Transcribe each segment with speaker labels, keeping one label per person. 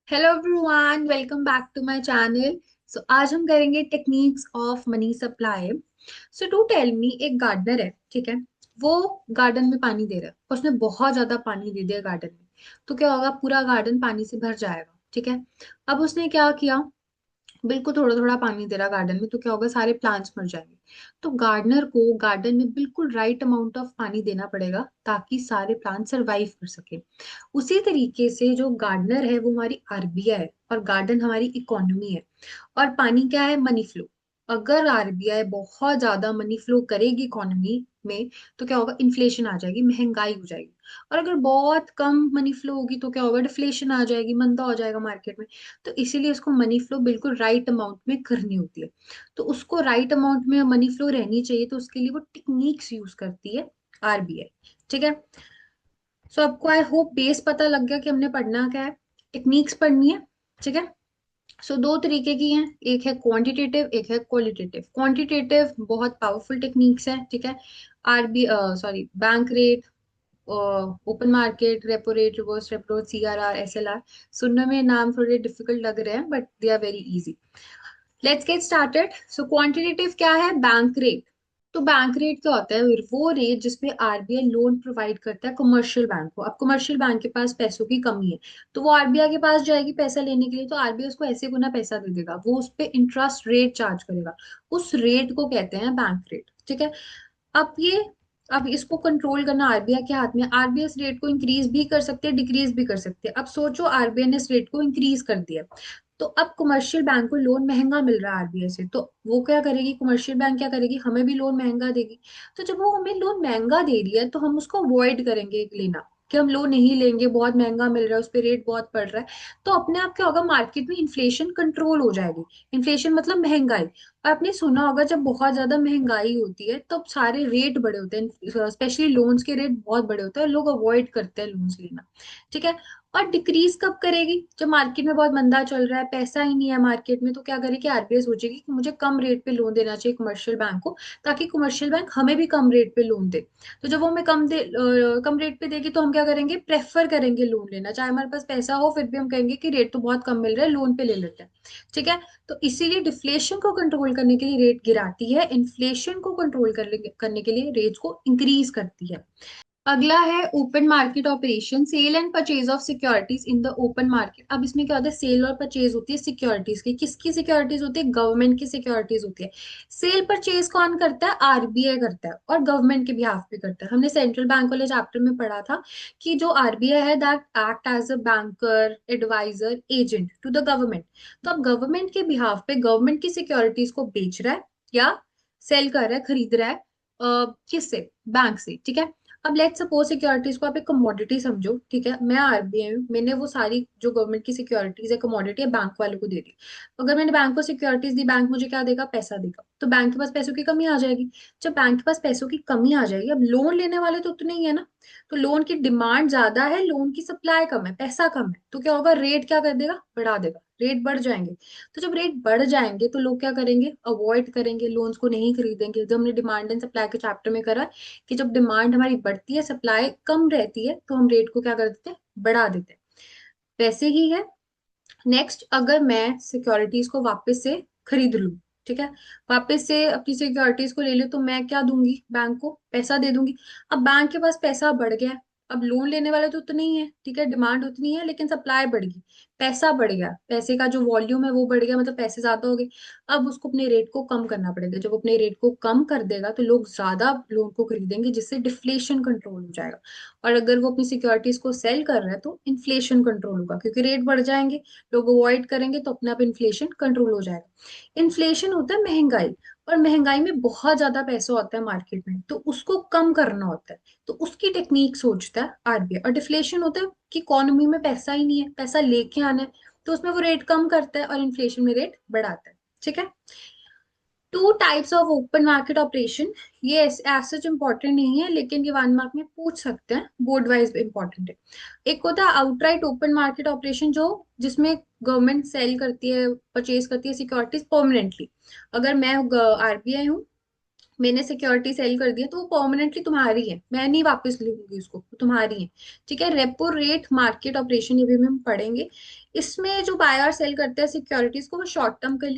Speaker 1: Hello everyone, welcome back to my channel. So आज हम करेंगे techniques of money supply. So to tell me, एक gardener है, ठीक है। वो गार्डन में पानी दे रहा है, उसने बहुत ज्यादा पानी दे दिया गार्डन में। तो क्या होगा, पूरा गार्डन पानी से भर जाएगा, ठीक है। अब उसने क्या किया, बिल्कुल थोड़ा थोड़ा पानी दे रहा गार्डन में, तो क्या होगा, सारे प्लांट्स मर जाएंगे। तो गार्डनर को गार्डन में बिल्कुल राइट अमाउंट ऑफ पानी देना पड़ेगा ताकि सारे प्लांट सरवाइव कर सके। उसी तरीके से जो गार्डनर है वो हमारी आरबीआई है और गार्डन हमारी इकोनॉमी है। और पानी क्या है, मनी फ्लो। अगर आरबीआई बहुत ज्यादा मनी फ्लो करेगी इकोनॉमी में, तो क्या होगा, इन्फ्लेशन आ जाएगी, महंगाई हो जाएगी। और अगर बहुत कम मनी फ्लो होगी तो क्या होगा, डिफ्लेशन आ जाएगी, मंदा हो जाएगा मार्केट में। तो इसीलिए उसको मनी फ्लो बिल्कुल राइट अमाउंट में करनी होती है। तो उसको राइट अमाउंट में मनी फ्लो रहनी चाहिए, तो उसके लिए वो टेक्निक्स यूज करती है आरबीआई, ठीक है। सो आपको आई होप बेस पता लग गया कि हमने पढ़ना क्या है, टेक्निक्स पढ़नी है, ठीक है। सो दो तरीके की हैं, एक है क्वांटिटेटिव, एक है क्वालिटेटिव। क्वांटिटेटिव बहुत पावरफुल टेक्निक्स है, ठीक है। RB sorry bank rate, open market, repo rate, reverse repo, CRR, SLR. सुनने में नाम थोड़े डिफिकल्ट लग रहे हैं but they are very easy. Let's get started. So quantitative क्या है, बैंक रेट। तो बैंक रेट क्या होता है, वो रेट जिसमें आरबीआई लोन प्रोवाइड करता है कमर्शियल बैंक को। अब कमर्शियल बैंक के पास पैसों की कमी है, तो वो आरबीआई के पास जाएगी पैसा लेने के लिए, तो आरबीआई उसको ऐसे गुना पैसा दे देगा, वो उस पे इंटरेस्ट रेट चार्ज करेगा। उस रेट को कहते हैं बैंक रेट, ठीक है। अब ये अब इसको कंट्रोल करना आरबीआई के हाथ में। आरबीआई इस रेट को इंक्रीज भी कर सकते हैं, डिक्रीज भी कर सकते हैं। अब सोचो आरबीआई ने इस रेट को इंक्रीज कर दिया, तो अब कमर्शियल बैंक को लोन महंगा मिल रहा है आरबीआई से, तो वो क्या करेगी, कमर्शियल बैंक क्या करेगी, हमें भी लोन महंगा देगी। तो जब वो हमें लोन महंगा दे रही है तो हम उसको अवॉइड करेंगे लेना, कि हम लोन नहीं लेंगे, बहुत महंगा मिल रहा है, उस पर रेट बहुत पड़ रहा है। तो अपने आप क्या होगा, मार्केट में इन्फ्लेशन कंट्रोल हो जाएगी। इन्फ्लेशन मतलब महंगाई। और आपने सुना होगा, जब बहुत ज्यादा महंगाई होती है तब सारे रेट बड़े होते हैं, स्पेशली लोन्स के रेट बहुत बड़े होते हैं, लोग अवॉइड करते हैं लोन्स लेना, ठीक है। और डिक्रीज कब करेगी, जब मार्केट में बहुत मंदा चल रहा है, पैसा ही नहीं है मार्केट में, तो क्या करेगी, आरबीआई सोचेगी कि मुझे कम रेट पे लोन देना चाहिए कमर्शियल बैंक को, ताकि कमर्शियल बैंक हमें भी कम रेट पे लोन दे। तो जब वो हमें कम रेट पे देगी तो हम क्या करेंगे, प्रेफर करेंगे लोन लेना, चाहे हमारे पास पैसा हो फिर भी हम कहेंगे कि रेट तो बहुत कम मिल रहा है, लोन पे ले लेते हैं, ठीक है। तो इसीलिए डिफ्लेशन को कंट्रोल करने के लिए रेट गिराती है, इन्फ्लेशन को कंट्रोल करने के लिए रेट्स को इंक्रीज करती है। अगला है open market operation, sale and purchase of securities in the open market. अब इसमें क्या होता है, सेल और परचेज होती है सिक्योरिटीज की। किसकी सिक्योरिटीज होती है, गवर्नमेंट की सिक्योरिटीज होती है। सेल परचेज कौन करता है, आरबीआई करता है, और गवर्नमेंट के बिहाफ पे करता है। हमने सेंट्रल बैंक वाले चैप्टर में पढ़ा था कि जो आरबीआई है that act as a banker, adviser, agent to the government. तो अब गवर्नमेंट के बिहाफ पे गवर्नमेंट की सिक्योरिटीज को बेच रहा है या सेल कर रहा है, खरीद रहा है, किससे, बैंक से, ठीक है। अब लेट सपोज सिक्योरिटीज को आप एक कमोडिटी समझो, ठीक है। मैं आरबीआई हूँ, मैंने वो सारी जो गवर्नमेंट की सिक्योरिटीज है, कमोडिटी है, बैंक वालों को दे दी। अगर मैंने बैंक को सिक्योरिटीज दी, बैंक मुझे क्या देगा, पैसा देगा, तो बैंक के पास पैसों की कमी आ जाएगी। जब बैंक के पास पैसों की कमी आ जाएगी, अब लोन लेने वाले तो उतने ही है ना, तो लोन की डिमांड ज्यादा है, लोन की सप्लाई कम है, पैसा कम है, तो क्या होगा, रेट क्या कर देगा, बढ़ा देगा, रेट बढ़ जाएंगे। तो जब रेट बढ़ जाएंगे तो लोग क्या करेंगे, अवॉइड करेंगे, लोन्स को नहीं खरीदेंगे। जो हमने डिमांड एंड सप्लाई के चैप्टर में करा कि जब डिमांड हमारी बढ़ती है, सप्लाई कम रहती है, तो हम रेट को क्या कर देते हैं, बढ़ा देते हैं। वैसे ही है। नेक्स्ट, अगर मैं सिक्योरिटीज को वापस से खरीद लूं, ठीक है, वापस से अपनी सिक्योरिटीज को ले लूं, तो मैं क्या दूंगी, बैंक को पैसा दे दूंगी। अब बैंक के पास पैसा बढ़ गया है, अब लोन लेने वाले तो उतने ही है, ठीक है, डिमांड उतनी है, लेकिन सप्लाई बढ़ गई, पैसा बढ़ गया, पैसे का जो वॉल्यूम है वो बढ़ गया, मतलब पैसे ज्यादा हो गए। अब उसको अपने रेट को कम करना पड़ेगा, जब अपने रेट को कम कर देगा तो लोग ज्यादा लोन को खरीदेंगे, जिससे डिफ्लेशन कंट्रोल हो जाएगा। और अगर वो अपनी सिक्योरिटीज को सेल कर रहा है तो इन्फ्लेशन कंट्रोल होगा, क्योंकि रेट बढ़ जाएंगे, लोग अवॉइड करेंगे, तो अपने आप इन्फ्लेशन कंट्रोल हो जाएगा। इन्फ्लेशन होता है महंगाई, और महंगाई में बहुत ज्यादा पैसा होता है मार्केट में, तो उसको कम करना होता है, तो उसकी टेक्निक सोचता है आरबीआई। और डिफ्लेशन होता है कि इकोनॉमी में पैसा ही नहीं है, पैसा लेके आना है, तो उसमें वो रेट कम करता है, और इन्फ्लेशन में रेट बढ़ाता है, ठीक है। Two types of open market operation, ये एज सच इम्पोर्टेंट नहीं है, लेकिन ये 1 मार्क में पूछ सकते हैं, बोर्ड वाइज इंपॉर्टेंट है। एक होता है आउटराइट ओपन मार्केट ऑपरेशन, जो जिसमें गवर्नमेंट सेल करती है, परचेज करती है सिक्योरिटीज परमानेंटली। अगर मैं आरबीआई हूँ, मैंने सिक्योरिटी सेल कर दी है, तो वो परमानेंटली तुम्हारी है, मैं नहीं वापस लूंगी उसको, वो तुम्हारी है, ठीक है। रेपो रेट मार्केट ऑपरेशन, ये भी हम पढ़ेंगे। इसमें जो बाय और सेल करते हैं सिक्योरिटीज को, वो शॉर्ट टर्म के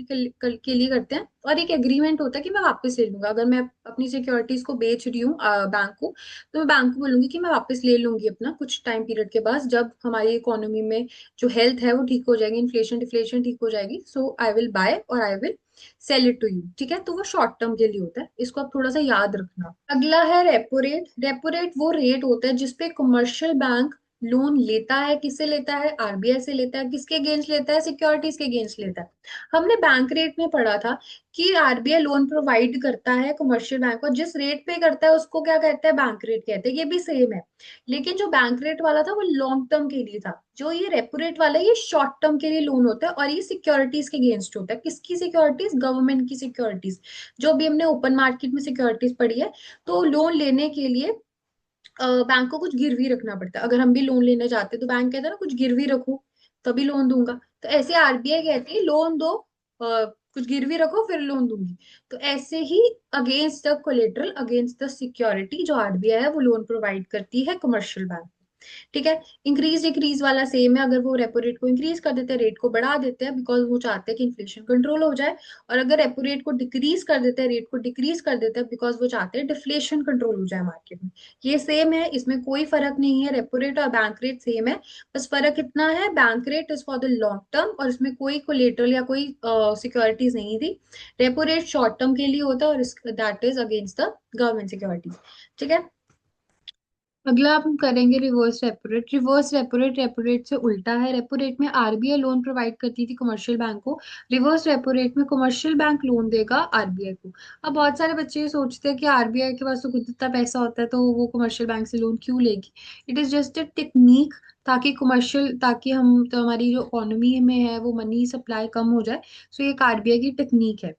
Speaker 1: लिए करते हैं, और एक एग्रीमेंट होता है कि मैं वापस ले लूंगा। अगर मैं अपनी सिक्योरिटीज को बेच रही हूँ बैंक को, तो मैं बैंक को बोलूंगी कि मैं वापस ले लूंगी अपना कुछ टाइम पीरियड के बाद, जब हमारी इकोनॉमी में जो हेल्थ है वो ठीक हो जाएगी, इन्फ्लेशन डिफ्लेशन ठीक हो जाएगी, सो आई विल बाय और I will sell it to you. ठीक है, तो वो शॉर्ट टर्म के लिए होता है, इसको आप थोड़ा सा याद रखना। अगला है रेपो रेट। रेपो रेट वो रेट होता है जिसपे कमर्शियल बैंक लोन लेता है। किससे लेता है? आरबीआई से लेता है। किसके अगेंस्ट लेता है? सिक्योरिटीज के अगेंस्ट लेता है। हमने बैंक रेट में पढ़ा था कि आरबीआई लोन प्रोवाइड करता है कमर्शियल बैंक को, जिस रेट पे करता है उसको क्या कहते हैं? बैंक रेट कहते हैं। ये भी सेम है, लेकिन जो बैंक रेट वाला था वो लॉन्ग टर्म के लिए था। जो ये रेपो रेट वाला है ये शॉर्ट टर्म के लिए लोन होता है, और ये सिक्योरिटीज के अगेंस्ट होता है। किसकी सिक्योरिटीज? गवर्नमेंट की सिक्योरिटीज। जो भी हमने ओपन मार्केट में सिक्योरिटीज पढ़ी है, तो लोन लेने के लिए बैंक को कुछ गिरवी रखना पड़ता है। अगर हम भी लोन लेने जाते हैं तो बैंक कहता है ना कुछ गिरवी रखो तभी लोन दूंगा। तो ऐसे आरबीआई कहती है लोन दो, कुछ गिरवी रखो फिर लोन दूंगी। तो ऐसे ही against the collateral, against the security, जो आरबीआई है वो लोन प्रोवाइड करती है कमर्शियल बैंक। ठीक है। इंक्रीज डिक्रीज वाला सेम है। अगर वो रेपो रेट को इंक्रीज कर देते हैं, रेट को बढ़ा देते हैं, बिकॉज वो चाहते हैं कि इन्फ्लेशन कंट्रोल हो जाए। और अगर रेपो रेट को डिक्रीज कर देते हैं, रेट को डिक्रीज कर देते हैं, बिकॉज वो चाहते हैं डिफ्लेशन कंट्रोल हो जाए मार्केट में। ये सेम है, इसमें कोई फर्क नहीं है। रेपो रेट और बैंक रेट सेम है। बस फर्क इतना है, bank rate is for the long term और इसमें कोई कोलेटरल या कोई सिक्योरिटीज नहीं थी। रेपो रेट शॉर्ट टर्म के लिए होता है और that is against the government securities. ठीक है। अगला आप हम करेंगे reverse repo rate. Reverse repo rate से उल्टा है। रेपो रेट में आरबीआई लोन प्रोवाइड करती थी कमर्शियल बैंक को। रिवर्स रेपो रेट में कमर्शियल बैंक लोन देगा आरबीआई को। अब बहुत सारे बच्चे ये सोचते हैं कि आरबीआई के पास तो खुद इतना पैसा होता है तो वो कमर्शियल बैंक से लोन क्यों लेगी। It is just a technique, ताकि हम तो हमारी जो इकोनॉमी में है वो मनी सप्लाई कम हो जाए। सो ये एक आरबीआई की टेक्निक है।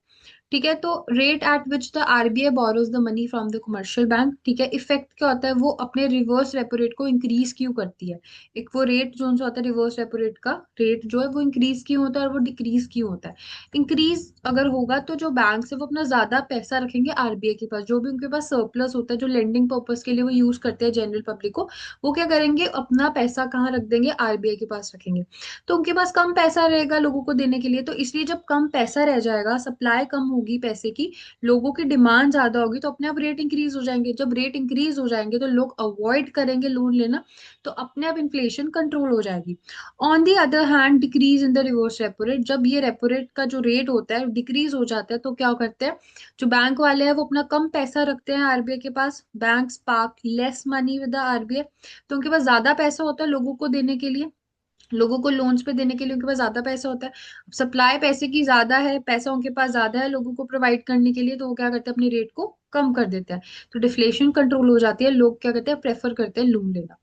Speaker 1: ठीक है। तो rate at which the RBI borrows the money from the commercial bank. ठीक है। इफेक्ट क्या होता है? वो अपने रिवर्स रेपो रेट को इंक्रीज क्यों करती है? एक वो रेट जो सा होता है रिवर्स रेपो रेट का रेट जो है वो इंक्रीज क्यों होता है और वो डिक्रीज क्यों होता है? इंक्रीज अगर होगा तो जो बैंक है वो अपना ज्यादा पैसा रखेंगे आरबीआई के पास। जो भी उनके पास सरप्लस होता है जो लेंडिंग पर्पज के लिए वो यूज करते हैं जनरल पब्लिक को, वो क्या करेंगे? अपना पैसा कहाँ रख देंगे? आरबीआई के पास रखेंगे। तो उनके पास कम पैसा रहेगा लोगों को देने के लिए, तो इसलिए जब कम पैसा रह जाएगा, सप्लाई कम होगी पैसे की, लोगों की डिमांड ज्यादा होगी, तो अपने आप रेट इंक्रीज हो जाएंगे। जब रेट इंक्रीज हो जाएंगे तो लोग अवॉइड करेंगे लोन लेना, तो अपने आप इन्फ्लेशन कंट्रोल हो जाएगी। On the other hand decrease in the reverse repo rate. जब ये रेपो रेट का जो रेट होता है डिक्रीज हो जाता है तो क्या करते हैं? जो बैंक वाले हैं वो अपना कम पैसा रखते हैं आरबीआई के पास। Banks park less money with the RBI. तो उनके पास ज्यादा पैसा होता है लोगों को देने के लिए, लोगों को लोन्स पे देने के लिए उनके पास ज्यादा पैसा होता है। सप्लाई पैसे की ज्यादा है, पैसा उनके पास ज्यादा है लोगों को प्रोवाइड करने के लिए, तो वो क्या करते हैं? अपने रेट को कम कर देते हैं। तो डिफ्लेशन कंट्रोल हो जाती है, लोग क्या करते हैं? प्रेफर करते हैं लोन लेना।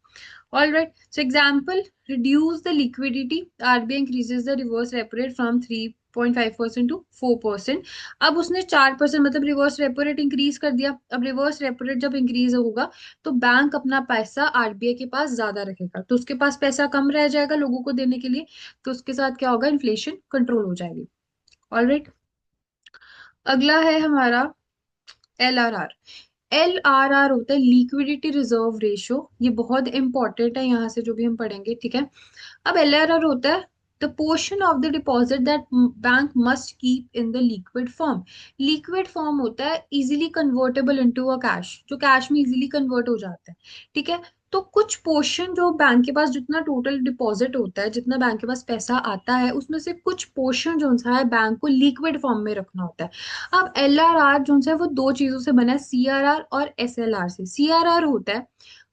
Speaker 1: All right. So example, reduce the liquidity. RBI increases the reverse repo rate from 3.5% to 4%. अब उसने 4% मतलब रिवर्स रेपो रेट इंक्रीज कर दिया। अब रिवर्स रेपो रेट जब इंक्रीज होगा तो बैंक अपना पैसा आरबीआई के पास ज्यादा रखेगा, तो उसके पास पैसा कम रह जाएगा लोगों को देने के लिए। तो उसके साथ क्या होगा? इन्फ्लेशन कंट्रोल हो जाएगी। All right. अगला है हमारा एलआरआर। एलआरआर होता है लिक्विडिटी रिजर्व रेशियो। ये बहुत इंपॉर्टेंट है, यहाँ से जो भी हम पढ़ेंगे। ठीक है। अब एलआरआर होता है the portion of the deposit that bank must keep in the liquid form. Liquid form होता है easily convertible into a cash, जो कैश में इजीली कन्वर्ट हो जाता है। ठीक है। तो कुछ पोर्शन जो बैंक के पास जितना टोटल डिपॉजिट होता है, जितना बैंक के पास पैसा आता है, उसमें से कुछ पोर्शन जो सा है बैंक को लिक्विड फॉर्म में रखना होता है। अब एलआरआर जो है वो दो चीजों से बना है, सीआरआर और एसएलआर से। सीआरआर होता है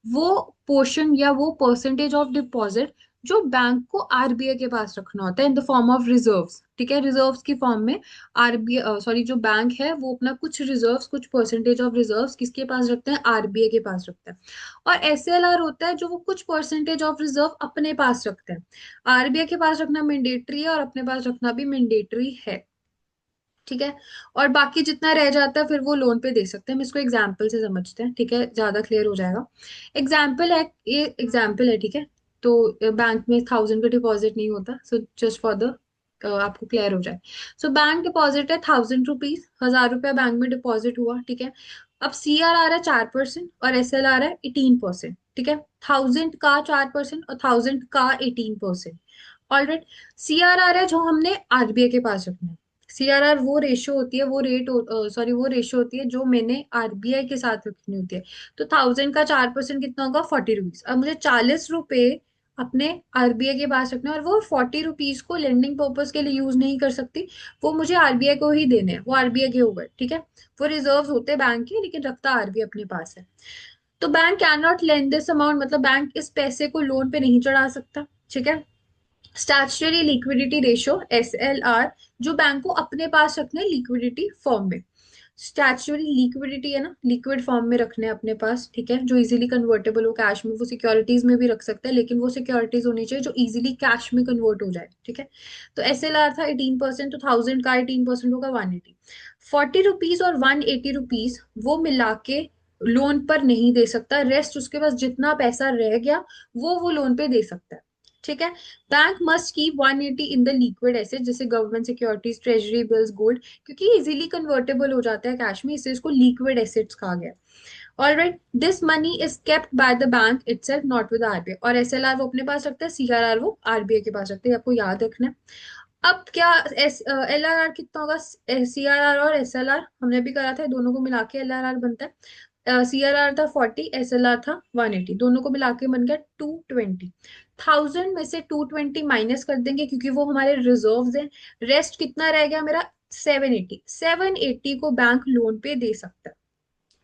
Speaker 1: वो पोर्शन या वो परसेंटेज ऑफ डिपॉजिट जो बैंक को आरबीआई के पास रखना होता है in the form of reserves. ठीक है। रिजर्व्स की फॉर्म में आरबीआई सॉरी जो बैंक है वो अपना कुछ रिजर्व्स, कुछ परसेंटेज ऑफ रिजर्व्स किसके पास रखते हैं? आरबीआई के पास रखता है। और एसएलआर होता है जो वो कुछ परसेंटेज ऑफ रिजर्व अपने पास रखते हैं। आरबीआई के पास रखना मैंडेटरी है और अपने पास रखना भी मैंडेटरी है। ठीक है। और बाकी जितना रह जाता है फिर वो लोन पे दे सकते हैं। हम इसको एग्जाम्पल से समझते हैं, ठीक है, ज्यादा क्लियर हो जाएगा। एग्जाम्पल है, ये एग्जाम्पल है, ठीक है। तो बैंक में 1000 का डिपॉजिट नहीं होता, सो जस्ट फॉर द आपको क्लियर हो जाए। सो बैंक डिपॉजिट है 1000 रुपीज, 1000 रुपया बैंक में डिपॉजिट हुआ। ठीक है। अब सी आर आ रहा है 4% और एस एल आ रहा है 18%। ठीक है। 1000 का 4% और 1000 का 18%। ऑलराइट। सीआरआर है जो हमने आरबीआई के पास रखना है। सीआरआर वो रेशियो होती है, वो रेट, सॉरी वो रेशियो होती है जो मैंने आरबीआई के साथ रखनी होती है। तो 1000 का 4% कितना होगा, 40 रुपीज। अब मुझे 40 रुपए अपने आरबीआई के पास रखना है, और वो 40 रुपीज को लेंडिंग पर्पज के लिए यूज नहीं कर सकती। वो मुझे आरबीआई को ही देने हैं, वो आरबीआई के हो गए, ठीक है। वो रिजर्व होते हैं बैंक के, लेकिन रखता आरबीआई अपने पास है। तो bank can not lend this amount, मतलब बैंक इस पैसे को लोन पे नहीं चढ़ा सकता, ठीक है। स्टैट्यूटरी लिक्विडिटी रेशियो एसएलआर, जो बैंक को अपने पास रखने लिक्विडिटी फॉर्म में। स्टैट्यूटरी लिक्विडिटी है ना, लिक्विड फॉर्म में रखने अपने पास, ठीक है, जो इजीली कन्वर्टेबल हो कैश में। वो सिक्योरिटीज में भी रख सकते हैं, लेकिन वो सिक्योरिटीज होनी चाहिए जो इजीली कैश में कन्वर्ट हो जाए, ठीक है। तो एसएलआर था 18%, तो 1000 का 18% होगा 180। 40 रुपीज और 180 रुपीज वो मिला के लोन पर नहीं दे सकता, रेस्ट उसके पास जितना पैसा रह गया वो लोन पे दे सकता है, ठीक है। Bank must keep 180 in the liquid asset, जैसे government securities, treasury bills, gold, क्योंकि इजीली कन्वर्टेबल हो जाता है कैश में, इससे इसको लिक्विड एसेट्स कहा गया। Alright, this money is kept by the bank itself, not with RBI. और एसएलआर वो अपने पास रखता है, सीआरआर वो आरबीआई के पास रखते हैं, आपको याद रखना है। अब क्या एस एलआरआर कितना होगा, सीआरआर और एसएलआर हमने भी करा था, दोनों को मिला के एलआरआर बनता है। सीआरआर था 40, एसएलआर था 180, दोनों को मिला के बन गया 220। 1000 में से 220 माइनस कर देंगे, क्योंकि वो हमारे रिजर्व्स हैं। रेस्ट कितना रह गया मेरा, 780। 780 को बैंक लोन पे दे सकता है,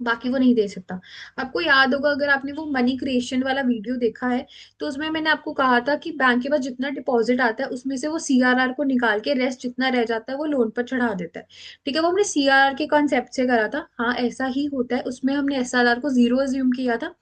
Speaker 1: बाकी वो नहीं दे सकता। आपको याद होगा, अगर आपने वो मनी क्रिएशन वाला वीडियो देखा है, तो उसमें मैंने आपको कहा था कि बैंक के पास जितना डिपॉजिट आता है उसमें से वो सीआरआर को निकाल के रेस्ट जितना रह जाता है वो लोन पर चढ़ा देता है, ठीक है। वो हमने सीआरआर के कॉन्सेप्ट से करा था, हाँ ऐसा ही होता है। उसमें हमने एसएलआर को जीरो अज्यूम किया था,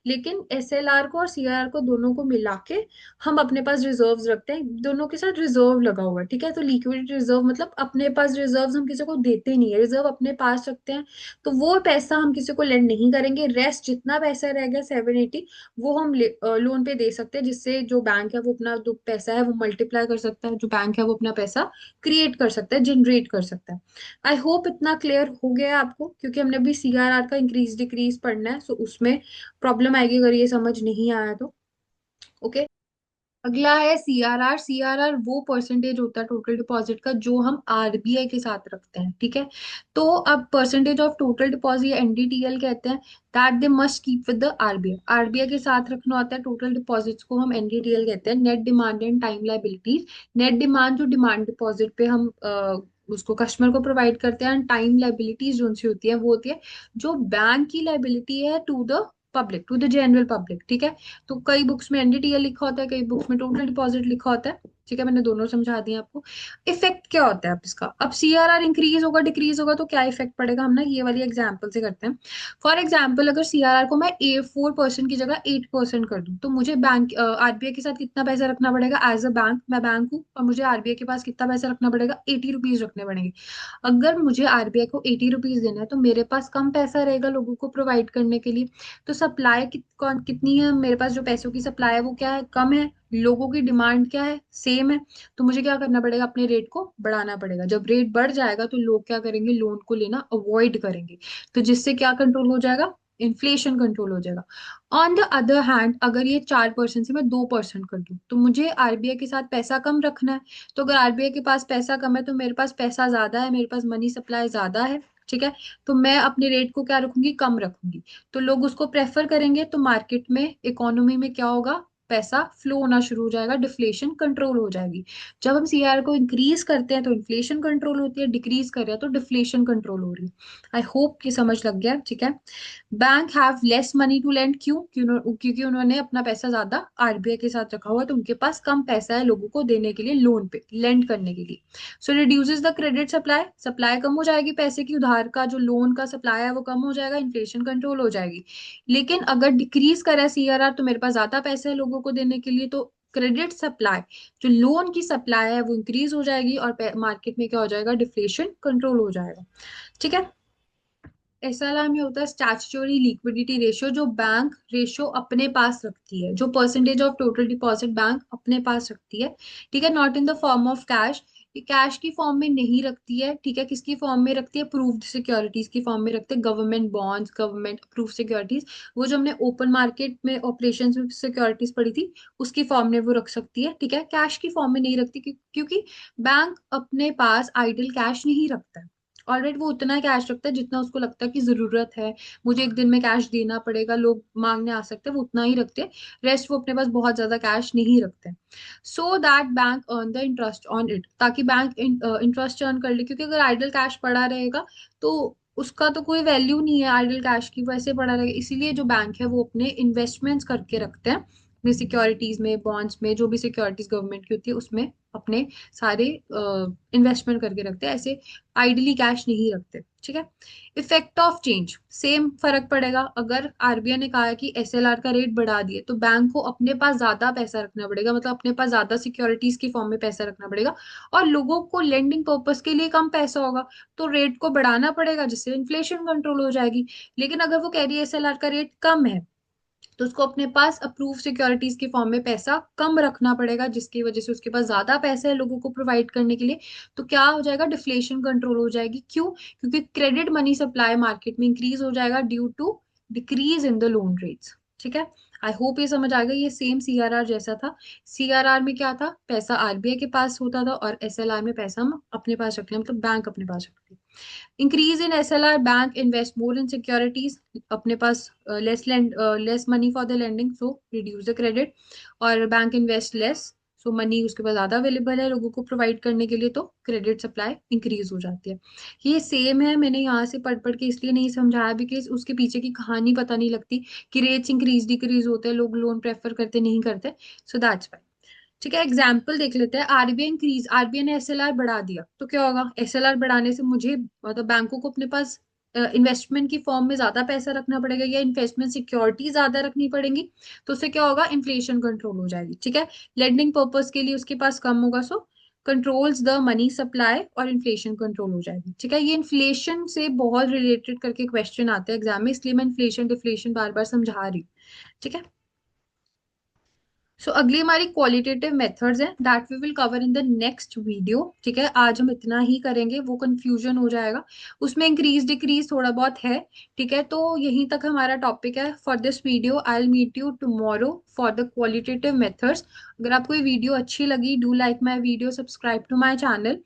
Speaker 1: लेकिन एसएलआर को और सीआरआर को दोनों को मिला के हम अपने पास रिजर्व्स रखते हैं, दोनों के साथ रिजर्व लगा हुआ है, ठीक है। तो लिक्विडिटी रिजर्व मतलब अपने पास रिजर्व्स हम किसी को देते नहीं है, रिजर्व अपने पास रखते हैं। तो वो पैसा हम किसी को लेंड नहीं करेंगे, रेस्ट जितना पैसा रह गया 780 वो हम लोन पे दे सकते हैं, जिससे जो बैंक है वो अपना जो पैसा है वो मल्टीप्लाई कर सकता है, जो बैंक है वो अपना पैसा क्रिएट कर सकता है, जनरेट कर सकता है। आई होप इतना क्लियर हो गया है आपको, क्योंकि हमने अभी सीआरआर का इंक्रीज डिक्रीज पढ़ना है, सो उसमें प्रॉब्लम आएगी अगर ये समझ नहीं आया तो। ओके। अगला है सीआरआर। सीआरआर वो परसेंटेज होता है टोटल डिपॉजिट का जो हम आरबीआई के साथ रखते हैं, ठीक है। तो अब परसेंटेज ऑफ टोटल डिपॉजिट या एनडीटीएल कहते हैं, that they must keep with the RBI. RBI के साथ रखना होता है टोटल डिपॉजिट्स को, हम एनडीटीएल कहते हैं, net demand and time liabilities. Net demand जो डिमांड डिपॉजिट पे हम उसको कस्टमर को प्रोवाइड करते हैं, टाइम लाइबिलिटीज जो उनसी होती है वो होती है जो बैंक की लाइबिलिटी है to the public, to the general public, ठीक है। तो कई बुक्स में एनडीटीएल लिखा होता है, कई बुक्स में टोटल डिपॉजिट लिखा होता है, ठीक है। मैंने दोनों समझा दिया आपको। इफेक्ट क्या होता है अब इसका, अब सीआरआर इंक्रीज होगा डिक्रीज होगा तो क्या इफेक्ट पड़ेगा, हम ना ये वाली एग्जांपल से करते हैं। फॉर एग्जांपल, अगर सीआरआर को मैं 4% की जगह 8% कर दूं, तो मुझे बैंक आरबीआई के साथ कितना पैसा रखना पड़ेगा, एज अ बैंक मैं बैंक हूँ और मुझे आरबीआई के पास कितना पैसा रखना पड़ेगा, 80 रुपीज रखने पड़ेंगे। अगर मुझे आरबीआई को 80 रुपीज देना है तो मेरे पास कम पैसा रहेगा लोगों को प्रोवाइड करने के लिए। तो सप्लाई कितनी है, मेरे पास जो पैसों की सप्लाई है वो क्या है, कम है। लोगों की डिमांड क्या है, सेम है। तो मुझे क्या करना पड़ेगा, अपने रेट को बढ़ाना पड़ेगा। जब रेट बढ़ जाएगा तो लोग क्या करेंगे, लोन को लेना अवॉइड करेंगे। तो जिससे क्या कंट्रोल हो जाएगा, इन्फ्लेशन कंट्रोल हो जाएगा। ऑन द अदर हैंड, अगर ये 4% से मैं 2% कर दूं, तो मुझे आरबीआई के साथ पैसा कम रखना है। तो अगर आरबीआई के पास पैसा कम है तो मेरे पास पैसा ज्यादा है, मेरे पास मनी सप्लाई ज्यादा है, ठीक है। तो मैं अपने रेट को क्या रखूंगी, कम रखूंगी। तो लोग उसको प्रेफर करेंगे, तो मार्केट में, इकोनॉमी में क्या होगा, पैसा फ्लो होना शुरू हो जाएगा, डिफ्लेशन कंट्रोल हो जाएगी। जब हम सीआर को इंक्रीज करते हैं तो इन्फ्लेशन कंट्रोल होती है, डिक्रीज कर रहे हैं तो डिफ्लेशन कंट्रोल हो रही है। आई होप ये समझ लग गया, ठीक है। Bank have less money to lend, क्योंकि उन्होंने अपना पैसा ज्यादा आरबीआई के साथ रखा हुआ है, तो उनके पास कम पैसा है लोगों को देने के लिए, लोन पे लेंड करने के लिए। So reduces the credit supply, supply कम हो जाएगी पैसे की, उधार का जो लोन का सप्लाई है वो कम हो जाएगा, इन्फ्लेशन कंट्रोल हो जाएगी। लेकिन अगर डिक्रीज करे सीआरआर तो मेरे पास ज्यादा पैसे है लोगों को देने के लिए, तो क्रेडिट सप्लाई, जो लोन की सप्लाई है वो इंक्रीज हो जाएगी, और मार्केट में क्या हो जाएगा, डिफ्लेशन कंट्रोल हो जाएगा, ठीक है। एसएलआर में होता है स्टैट्यूटरी लिक्विडिटी रेशियो, जो बैंक रेशियो अपने पास रखती है, जो percentage of total deposit bank अपने पास रखती है, ठीक है, not in the form of cash. ये कैश की फॉर्म में नहीं रखती है, ठीक है। किसकी फॉर्म में रखती है? प्रूव्ड सिक्योरिटीज की फॉर्म में रखते हैं, government bonds, government approve securities. वो जो हमने ओपन मार्केट में ऑपरेशन में सिक्योरिटीज पढ़ी थी, उसकी फॉर्म में वो रख सकती है, ठीक है। कैश की फॉर्म में नहीं रखती, क्योंकि बैंक अपने पास आइडल कैश नहीं रखता है। ऑलरेडी वो उतना कैश रखता है जितना उसको लगता है कि जरूरत है, मुझे एक दिन में कैश देना पड़ेगा, लोग मांगने आ सकते हैं, वो उतना ही रखते हैं। रेस्ट वो अपने पास बहुत ज्यादा कैश नहीं रखते हैं। So that bank earn the interest on it, ताकि बैंक इंटरेस्ट अर्न कर ले, क्योंकि अगर आइडल कैश पड़ा रहेगा तो उसका तो कोई वैल्यू नहीं है, आइडल कैश की वैसे पड़ा रहेगा। इसीलिए जो बैंक है वो अपने इन्वेस्टमेंट्स करके रखते हैं, अपने सिक्योरिटीज में, बॉन्ड्स में, जो भी सिक्योरिटीज गवर्नमेंट की होती है उसमें अपने सारे इन्वेस्टमेंट करके रखते हैं, ऐसे आइडली कैश नहीं रखते, ठीक है। इफेक्ट ऑफ चेंज, सेम फर्क पड़ेगा। अगर आरबीआई ने कहा है कि एसएलआर का रेट बढ़ा दिए, तो बैंक को अपने पास ज्यादा पैसा रखना पड़ेगा, मतलब अपने पास ज्यादा सिक्योरिटीज की फॉर्म में पैसा रखना पड़ेगा, और लोगों को लेंडिंग पर्पस के लिए कम पैसा होगा, तो रेट को बढ़ाना पड़ेगा, जिससे इन्फ्लेशन कंट्रोल हो जाएगी। लेकिन अगर वो कह रही है एसएलआर का रेट कम है, तो उसको अपने पास अप्रूव सिक्योरिटीज की फॉर्म में पैसा कम रखना पड़ेगा, जिसकी वजह से उसके पास ज्यादा पैसा है लोगों को प्रोवाइड करने के लिए। तो क्या हो जाएगा? डिफ्लेशन कंट्रोल हो जाएगी। क्यों? क्योंकि क्रेडिट मनी सप्लाई मार्केट में इंक्रीज हो जाएगा due to decrease in the loan rates, ठीक है। आई होप ये समझ आ गया। ये सेम सीआरआर जैसा था। सीआरआर में क्या था? पैसा आरबीआई के पास होता था, और एसएलआर में पैसा हम अपने पास रखते हैं, मतलब बैंक अपने पास रखते हैं। Increase in SLR, bank invest more in securities, अपने पास less money for the lending, so reduce the credit. और bank invest less, so money उसके पास ज्यादा अवेलेबल है लोगों को प्रोवाइड करने के लिए, तो क्रेडिट सप्लाई इंक्रीज हो जाती है। ये सेम है, मैंने यहाँ से पढ़ पढ़ के इसलिए नहीं समझाया, बिकॉज उसके पीछे की कहानी पता नहीं लगती, कि रेट्स इंक्रीज डिक्रीज होते हैं, लोग लोन प्रेफर करते नहीं करते। सो दैट्स वाई, ठीक है। एग्जाम्पल देख लेते हैं। आरबीआई ने एसएलआर बढ़ा दिया, तो क्या होगा? एसएलआर बढ़ाने से मुझे, मतलब बैंकों को अपने पास इन्वेस्टमेंट की फॉर्म में ज्यादा पैसा रखना पड़ेगा, या इन्वेस्टमेंट सिक्योरिटी ज्यादा रखनी पड़ेंगी, तो उससे क्या होगा? इन्फ्लेशन कंट्रोल हो जाएगी, ठीक है। लेंडिंग पर्पज के लिए उसके पास कम होगा, सो कंट्रोल्स द मनी सप्लाई, और इन्फ्लेशन कंट्रोल हो जाएगी, ठीक है। ये इन्फ्लेशन से बहुत रिलेटेड करके क्वेश्चन आते हैं एग्जाम में, इसलिए मैं इन्फ्लेशन डिफ्लेशन बार बार समझा रही हूँ, ठीक है। सो अगली हमारी क्वालिटेटिव मेथड्स हैं, that we will cover in the next video, ठीक है। आज हम इतना ही करेंगे, वो कंफ्यूजन हो जाएगा, उसमें इंक्रीज डिक्रीज थोड़ा बहुत है, ठीक है। तो यहीं तक हमारा टॉपिक है for this video. I will meet you tomorrow for the qualitative methods. अगर आपको ये वीडियो अच्छी लगी, do like my video, subscribe to my channel,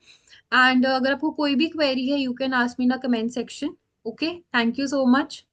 Speaker 1: and अगर आपको कोई भी क्वेरी है, you can ask me in the comment section. Okay, thank you so much.